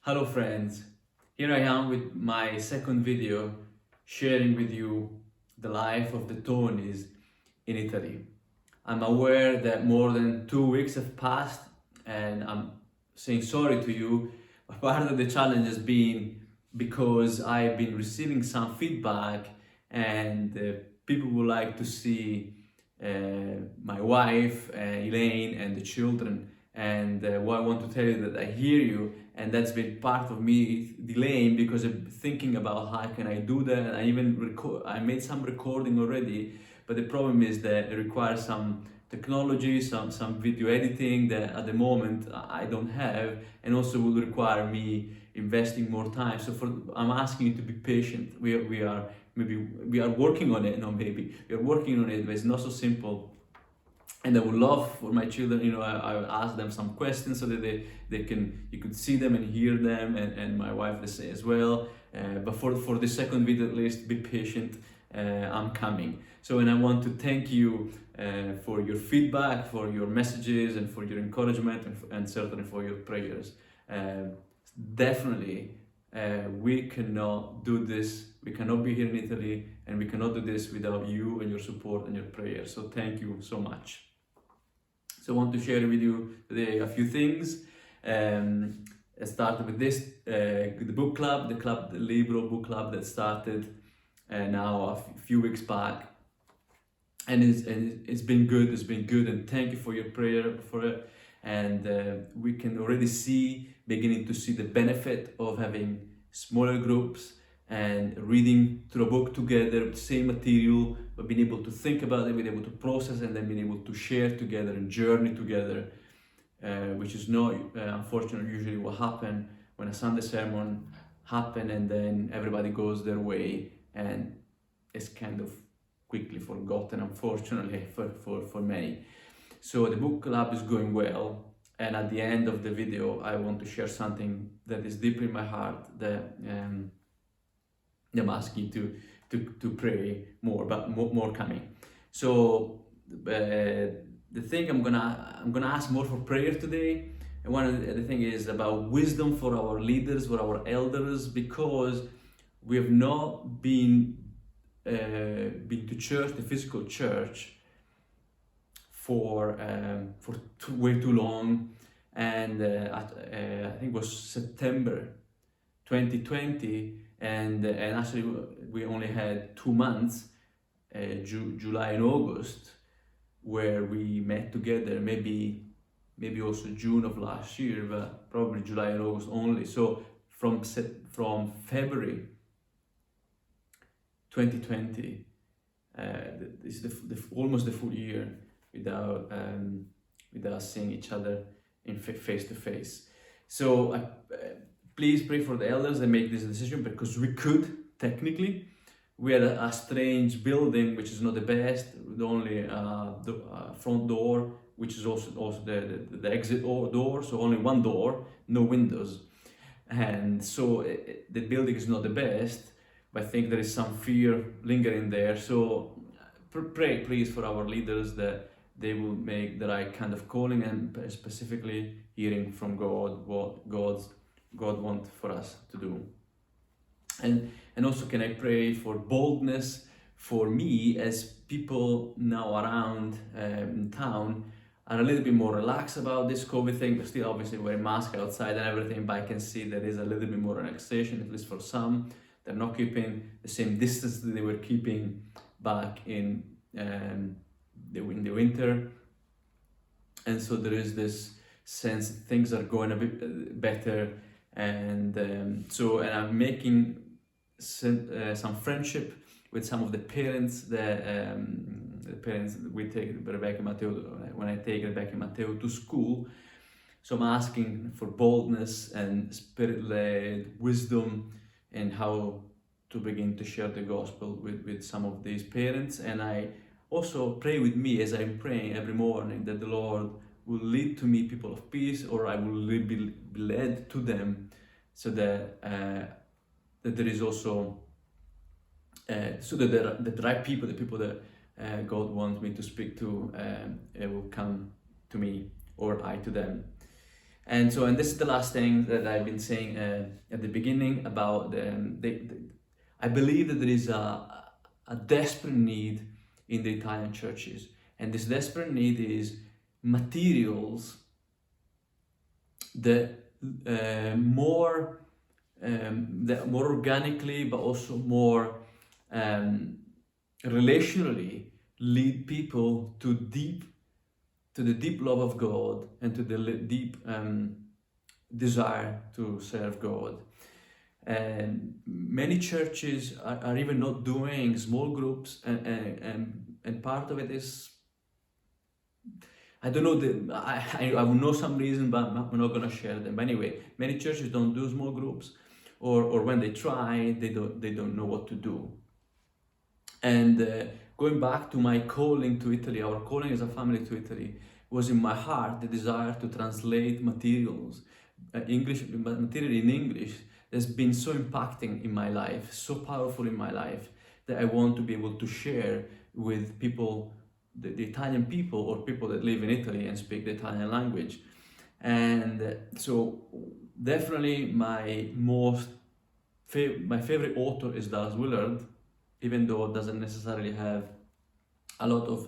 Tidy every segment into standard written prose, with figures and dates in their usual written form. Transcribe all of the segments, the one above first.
Hello friends, here I am with my second video sharing with you the life of the Tonis in Italy. I'm aware that more than 2 weeks have passed and I'm saying sorry to you. Part of the challenge has been because I've been receiving some feedback and people would like to see my wife, Elaine, and the children. And what I want to tell you that I hear you, and that's been part of me delaying because I'm thinking about how can I do that. And I even I made some recording already, but the problem is that it requires some technology, some video editing that at the moment I don't have, and also will require me investing more time. So I'm asking you to be patient. We are working on it. No, maybe we are working on it, but it's not so simple. And I would love for my children, I would ask them some questions so that you could see them and hear them, and my wife the same as well. But for the second video at least, be patient. I'm coming. So, and I want to thank you for your feedback, for your messages, and for your encouragement, and certainly for your prayers. Definitely, we cannot do this. We cannot be here in Italy, and we cannot do this without you and your support and your prayers. So thank you so much. So I want to share with you today a few things. I started with this, the book club, the Libro book club that started now a few weeks back. And it's been good, and thank you for your prayer for it. And we can already beginning to see the benefit of having smaller groups and reading through a book together, same material, but being able to think about it, being able to process, and then being able to share together and journey together, which is not, unfortunately, usually what happens when a Sunday sermon happens and then everybody goes their way, and it's kind of quickly forgotten, unfortunately, for many. So the book club is going well, and at the end of the video, I want to share something that is deep in my heart that I'm asking you to pray more, but more coming. So the thing I'm gonna ask more for prayer today, and one of the thing is about wisdom for our leaders, for our elders, because we have not been to church, the physical church, for way too long, and I think it was September 2020. And actually we only had 2 months, July and August, where we met together, maybe also June of last year, but probably July and August only. So from February 2020, this is almost the full year without seeing each other in face to face. So please pray for the elders and make this decision, because we could, technically. We had a strange building, which is not the best, with only the front door, which is also the exit door, so only one door, no windows. And so the building is not the best, but I think there is some fear lingering there. So pray, please, for our leaders that they will make the right kind of calling, and specifically hearing from God what God wants for us to do. And also, can I pray for boldness for me, as people now around in town are a little bit more relaxed about this COVID thing, but still obviously wearing masks outside and everything, but I can see there is a little bit more relaxation, at least for some. They're not keeping the same distance that they were keeping back in the winter. And so there is this sense that things are going a bit better. And I'm making some friendship with some of the parents that we take Rebecca and Matteo, when I take Rebecca and Matteo to school. So I'm asking for boldness and spirit-led wisdom in how to begin to share the gospel with some of these parents. And I also pray with me as I'm praying every morning that the Lord will lead to me people of peace, or I will be led to them, so that that there is also so that the right people, the people that God wants me to speak to, will come to me, or I to them. And this is the last thing that I've been saying at the beginning about I believe that there is a desperate need in the Italian churches, and this desperate need is materials that that more organically, but also more relationally, lead people to the deep love of God and to the deep desire to serve God. And many churches are even not doing small groups, and part of it is, I don't know, I know some reason, but I'm not gonna share them. But anyway, many churches don't do small groups, or when they try, they don't know what to do. And going back to my calling to Italy, our calling as a family to Italy, was in my heart the desire to translate materials, material in English, that's been so impacting in my life, so powerful in my life, that I want to be able to share with people, the Italian people, or people that live in Italy and speak the Italian language. And so definitely my favorite author is Dallas Willard, even though it doesn't necessarily have a lot of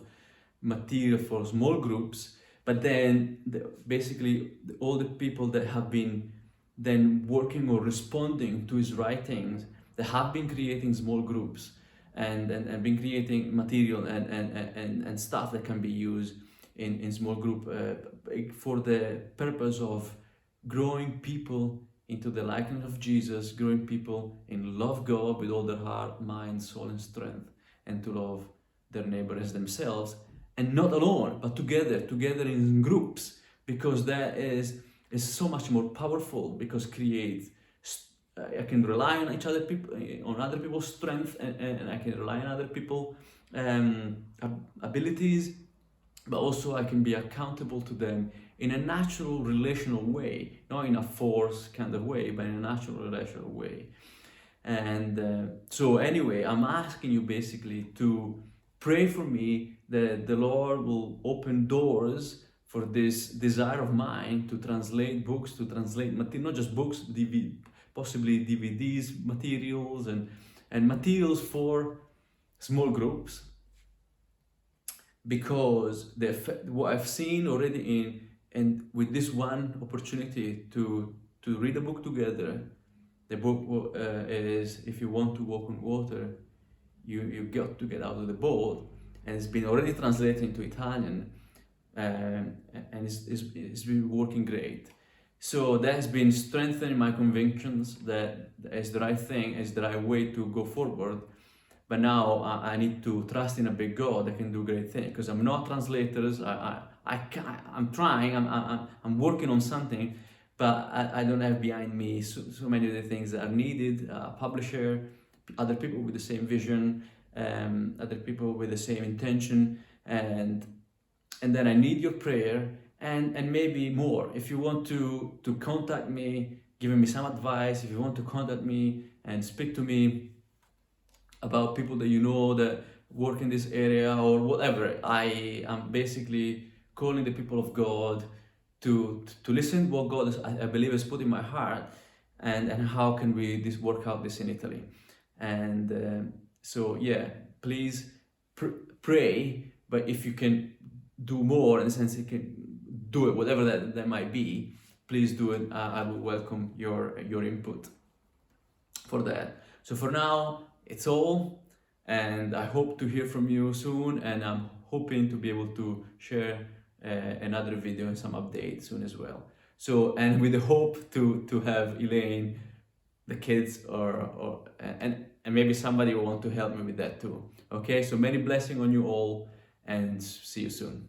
material for small groups. But then basically all the people that have been then working or responding to his writings, that have been creating small groups and been creating material and stuff that can be used in small group for the purpose of growing people into the likeness of Jesus, growing people in love God with all their heart, mind, soul, and strength, and to love their neighbor as themselves, and not alone, but together in groups, because that is so much more powerful, because I can rely on on other people's strength, and I can rely on other people's abilities, but also I can be accountable to them in a natural relational way, not in a forced kind of way, but in a natural relational way. And so anyway, I'm asking you basically to pray for me that the Lord will open doors for this desire of mine to translate books, to translate material, not just books, possibly DVDs, materials, and materials for small groups. Because what I've seen already and with this one opportunity to read a book together, the book is If You Want to Walk on Water, you got to get out of the boat, and it's been already translated into Italian, and it's been working great. So that has been strengthening my convictions that it's the right thing, it's the right way to go forward. But now I need to trust in a big God that can do great things, because I'm not translators. I'm trying. I'm working on something, but I don't have behind me so many of the things that are needed. Publisher, other people with the same vision, other people with the same intention, and then I need your prayer and maybe more. If you want to contact me, giving me some advice, if you want to contact me and speak to me about people that you know that work in this area or whatever, I am basically calling the people of God to listen to what God I believe has put in my heart, and how can we work out this in Italy. And so yeah, please pray, but if you can do more, in the sense you can do it, whatever that might be, please do it. I will welcome your input for that. So for now, it's all, and I hope to hear from you soon, and I'm hoping to be able to share another video and some updates soon as well. So, and with the hope to have Elaine, the kids, and maybe somebody will want to help me with that too. Okay, so many blessings on you all, and see you soon.